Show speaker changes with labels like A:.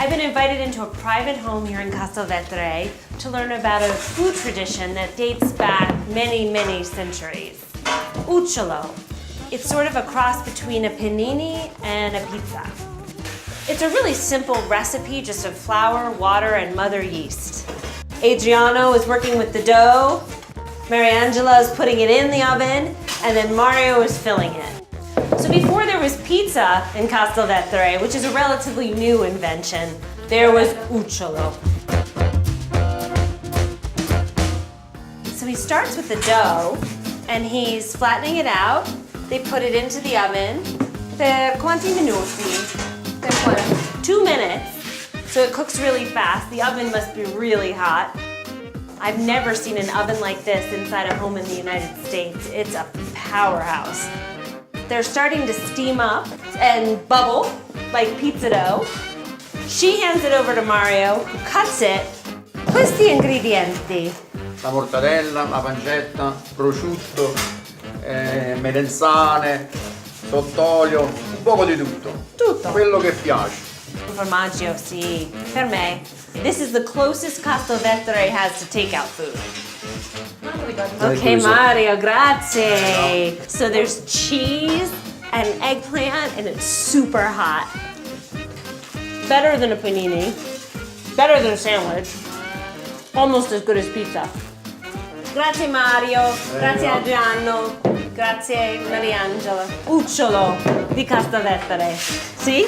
A: I've been invited into a private home here in Castelvetere to learn about a food tradition that dates back many, many centuries. Ucciolo. It's sort of a cross between a panini and a pizza. It's a really simple recipe just of flour, water, and mother yeast. Adriano is working with the dough, Mariangela is putting it in the oven, and then Mario is filling it. So before there was pizza in Castelvetere, which is a relatively new invention, there was Ucciolo. So he starts with the dough, and he's flattening it out. They put it into the oven. Per quanti minuti? 2 minutes. So it cooks really fast. The oven must be really hot. I've never seen an oven like this inside a home in the United States. It's a powerhouse. They're starting to steam up and bubble like pizza dough. She hands it over to Mario, who cuts it. Questi ingredienti.
B: La mortadella, la pancetta, prosciutto, melenzane, sott'olio, un poco di tutto.
A: Tutto.
B: Quello che piace.
A: Formaggio, sì. Per me. This is the closest Castelvetere has to takeout food. Okay, Mario, grazie. So there's cheese and eggplant, and it's super hot. Better than a panini. Better than a sandwich. Almost as good as pizza. Grazie, Mario. Grazie, Adriano. Grazie, Mariangela. Ucciolo di Castelvetere. See?